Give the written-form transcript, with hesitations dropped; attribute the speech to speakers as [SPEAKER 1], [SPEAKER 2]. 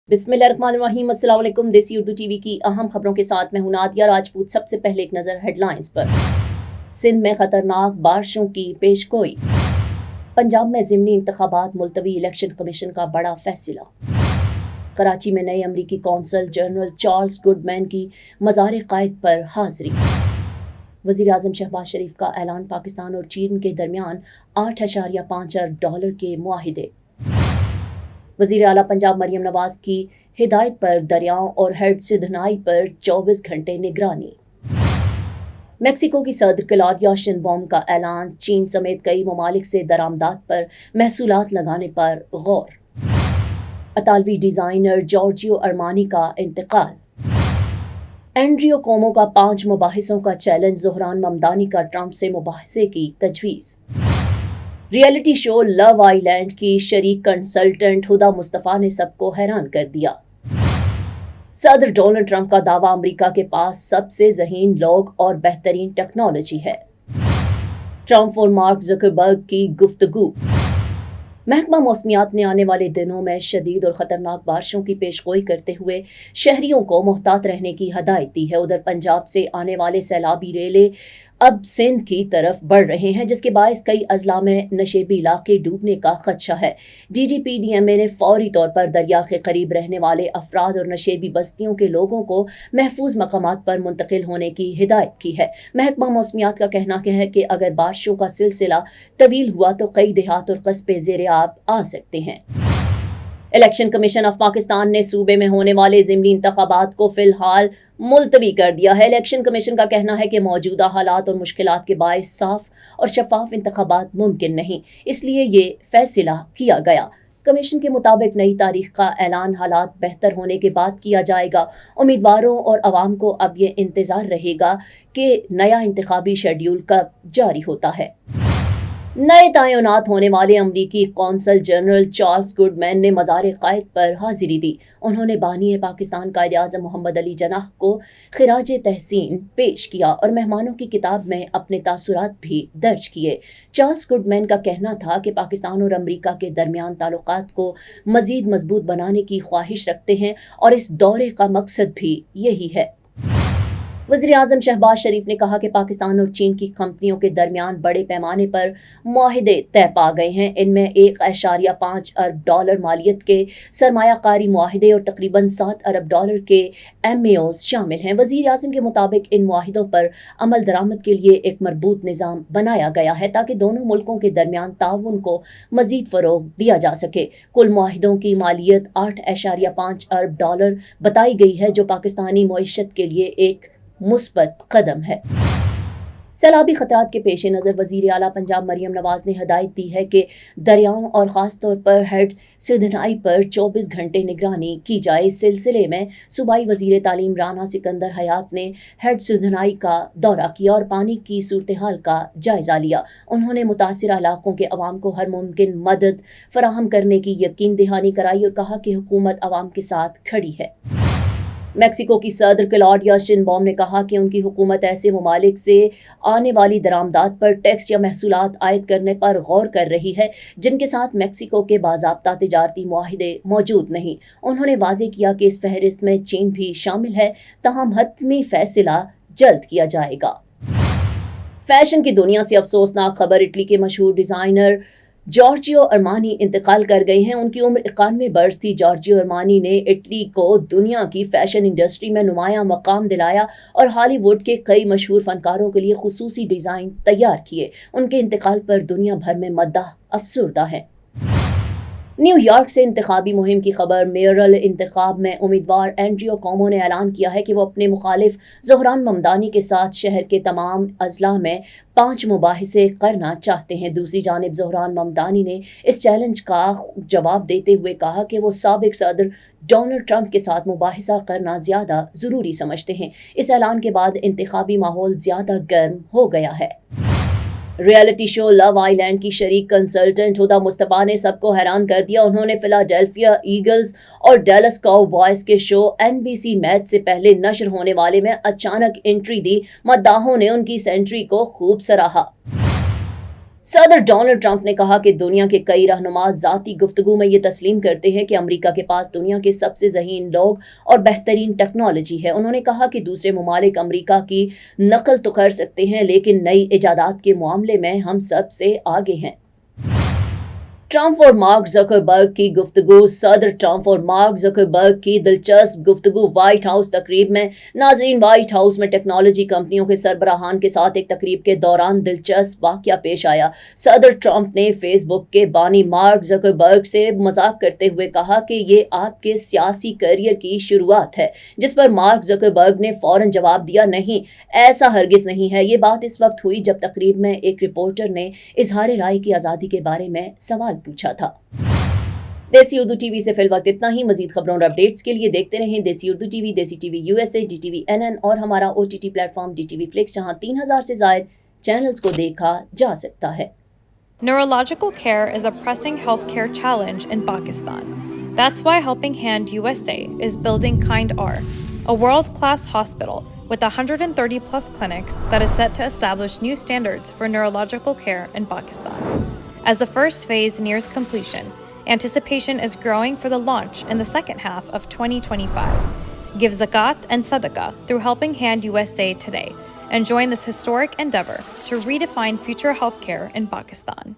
[SPEAKER 1] बिस्मिल्लाहिर्रहमानिर्रहीम। अस्सलाम वालेकुम। देसी उर्दू टीवी की अहम खबरों के साथ मैं हूं नादिया राजपूत। सबसे पहले एक नज़र हेडलाइंस पर। सिंध में खतरनाक बारिशों की पेशगोई। पंजाब में ज़िमनी इंतखाबात मुलतवी, इलेक्शन कमीशन का बड़ा फैसला। कराची में नए अमरीकी कौंसल जनरल चार्ल्स गुडमैन की मज़ार क़ायद पर हाज़िरी। वज़ीर आज़म शहबाज शरीफ का ऐलान, पाकिस्तान और चीन के दरमियान $8.5 अरब के मुआहिदे। वज़ीर आला पंजाब मरियम नवाज की हिदायत पर दरियाओं और हेड सिधनाई पर 24 घंटे निगरानी। मेक्सिको की सदर क्लॉडिया शिनबॉम का ऐलान, चीन समेत कई ममालिक से दरामदात पर महसूलात लगाने पर गौर। इतालवी डिज़ाइनर जॉर्जियो अरमानी का इंतकाल। एंड्रियो कोमो का 5 मुबाहिसों का चैलेंज, ज़ोहरान ममदानी का ट्रंप से मुबाहिसे की तजवीज़। रियलिटी शो लव आइलैंड की शरीक कंसल्टेंट हुदा मुस्तफ़ा ने सबको हैरान कर दिया। सदर डोनाल्ड ट्रंप का दावा, अमेरिका के पास सबसे ज़हीन लोग और बेहतरीन टेक्नोलॉजी है। ट्रंप और मार्क ज़करबर्ग की गुफ्तगू। महकमा मौसमियात ने आने वाले दिनों में शदीद और ख़तरनाक बारिशों की पेशगोई करते हुए शहरियों को मुहतात रहने की हदायत दी है। उधर पंजाब से आने वाले सैलाबी रेले अब सिंध की तरफ बढ़ रहे हैं, जिसके बायस कई अजला में नशेबी इलाके डूबने का खदशा है। DGPDMA ने फौरी तौर पर दरिया के करीब रहने वाले अफराद और नशेबी बस्तियों के लोगों को महफूज मकामात पर मुंतकिल होने की हिदायत की है। महकमा मौसमियात का कहना है कि अगर बारिशों का सिलसिला तवील हुआ तो कई देहात और कस्बे ज़ेरे आब आ सकते हैं। इलेक्शन कमीशन ऑफ पाकिस्तान ने सूबे में होने वाले ज़िमनी इंतखाबात को फिलहाल मुलतवी कर दिया है। इलेक्शन कमीशन का कहना है कि मौजूदा हालात और मुश्किलात के बायस साफ और शफाफ इंतखाबात मुमकिन नहीं, इसलिए ये फैसला किया गया। कमीशन के मुताबिक नई तारीख का ऐलान हालात बेहतर होने के बाद किया जाएगा। उम्मीदवारों और अवाम को अब ये इंतज़ार रहेगा कि नया इंतखाबी शेड्यूल कब जारी होता है। नए तैनात होने वाले अमरीकी कौंसल जनरल चार्ल्स गुडमैन ने मज़ार क़ायद पर हाज़िरी दी। उन्होंने बानी पाकिस्तान कायदे आज़म मोहम्मद अली जनाह को खिराज तहसीन पेश किया और मेहमानों की किताब में अपने तासुरात भी दर्ज किए। चार्ल्स गुडमैन का कहना था कि पाकिस्तान और अमरीका के दरमियान ताल्लुकात को मज़ीद मजबूत बनाने की ख्वाहिश रखते हैं और इस दौरे का मकसद भी यही है। वज़ीर आज़म शहबाज शरीफ ने कहा कि पाकिस्तान और चीन की कंपनियों के दरमियान बड़े पैमाने पर मुआहिदे तय पा गए हैं। इनमें $1.5 अरब मालियत के सरमायाकारी मुआहिदे और तकरीबन $7 अरब के MOs शामिल हैं। वज़ीर आज़म के मुताबिक इन मुआहिदों पर अमल दरामद के लिए एक मरबूत निज़ाम बनाया गया है ताकि दोनों मुल्कों के दरमियान ताउन को मज़ीद फ़रोग़ दिया जा सके। कुल मुआहिदों की मालियत $8.5 अरब बताई गई है, जो पाकिस्तानी मईशत के लिए एक मुस्बत कदम है। सैलाबी खतरात के पेश नज़र वज़ीर आला पंजाब मरियम नवाज ने हदायत दी है कि दरियाओं और ख़ास तौर पर हेड सिधनाई पर 24 घंटे निगरानी की जाए। इस सिलसिले में सूबाई वज़ीर तालीम राना सिकंदर हयात ने हेड सिधनाई का दौरा किया और पानी की सूरत हाल का जायज़ा लिया। उन्होंने मुतासिर इलाकों के अवाम को हर मुमकिन मदद फराहम करने की यकीन दहानी कराई और कहा कि हुकूमत अवाम के साथ खड़ी है। मेक्सिको की सदर क्लॉडिया शिनबॉम ने कहा कि उनकी हुकूमत ऐसे ममालिक से आने वाली दरामदात पर टैक्स या महसूलात आयद करने पर गौर कर रही है जिनके साथ मेक्सिको के बाज़ाब्ता तिजारती मुआहिदे मौजूद नहीं। उन्होंने वाज़ेह किया कि इस फहरिस्त में चीन भी शामिल है, ताहम हतमी फैसला जल्द किया जाएगा। फैशन की दुनिया से अफसोसनाक खबर, इटली के मशहूर डिज़ाइनर जॉर्जियो अरमानी इंतकाल कर गए हैं। उनकी उम्र 91 बरस थी। जॉर्जियो अरमानी ने इटली को दुनिया की फैशन इंडस्ट्री में नुमाया मकाम दिलाया और हॉलीवुड के कई मशहूर फनकारों के लिए खुसूसी डिज़ाइन तैयार किए। उनके इंतकाल पर दुनिया भर में मद्दाह अफसुर्दा है। न्यूयॉर्क से इंतखाबी मुहिम की खबर, मेयरल इंतखाब में उम्मीदवार एंड्रियो कोमो ने ऐलान किया है कि वो अपने मुखालिफ ज़ोहरान ममदानी के साथ शहर के तमाम अजला में 5 मुबाहिसे करना चाहते हैं। दूसरी जानिब ज़ोहरान ममदानी ने इस चैलेंज का जवाब देते हुए कहा कि वो साबिक सदर डोनाल्ड ट्रंप के साथ मुबाहिसा करना ज़्यादा ज़रूरी समझते हैं। इस ऐलान के बाद इंतखाबी माहौल ज़्यादा गर्म हो गया है। रियलिटी शो लव आइलैंड की शरीक कंसल्टेंट हुदा मुस्तफ़ा ने सबको हैरान कर दिया। उन्होंने फिलाडेल्फिया ईगल्स और डैलस काउबॉयज के शो NBC मैच से पहले नशर होने वाले में अचानक एंट्री दी। मद्दाहों ने उनकी इस एंट्री को खूब सराहा। सदर डोनाल्ड ट्रंप ने कहा कि दुनिया के कई रहनुमा ज़ाती गुफ्तगू में ये तस्लीम करते हैं कि अमेरिका के पास दुनिया के सबसे ज़हीन लोग और बेहतरीन टेक्नोलॉजी है। उन्होंने कहा कि दूसरे ममालिक अमेरिका की नकल तो कर सकते हैं, लेकिन नई इजादात के मामले में हम सबसे आगे हैं। ट्रंप और मार्क ज़करबर्ग की गुफ्तगू। सदर ट्रंप और मार्क ज़करबर्ग की दिलचस्प गुफ्तगू व्हाइट हाउस तकरीब में। नाजरीन, व्हाइट हाउस में टेक्नोलॉजी कंपनियों के सरबराहान के साथ एक तकरीब के दौरान दिलचस्प वाकया पेश आया। सदर ट्रंप ने फेसबुक के बानी मार्क ज़करबर्ग से मजाक करते हुए कहा कि ये आपके सियासी करियर की शुरुआत है, जिस पर मार्क ज़करबर्ग ने फौरन जवाब दिया, नहीं, ऐसा हरगिज नहीं है। ये बात इस वक्त हुई जब तकरीब में एक रिपोर्टर ने इजहार राय की आज़ादी के बारे में सवाल पूछा था। देसी उर्दू टीवी से फिल वक्त इतना ही। मजीद खबरों और अपडेट्स के लिए देखते रहें देसी उर्दू टीवी, देसी टीवी USA, DTV NN और हमारा OTT प्लेटफॉर्म DTV Flix, जहां 3000 से ज्यादा चैनल्स को देखा जा सकता है।
[SPEAKER 2] Neurological care is a pressing healthcare challenge in Pakistan. That's why Helping Hand USA is building Kind R, a world-class hospital with 130 plus clinics that is set to establish new standards for neurological care in Pakistan. As the first phase nears completion, anticipation is growing for the launch in the second half of 2025. Give zakat and sadaqah through Helping Hand USA today and join this historic endeavor to redefine future healthcare in Pakistan.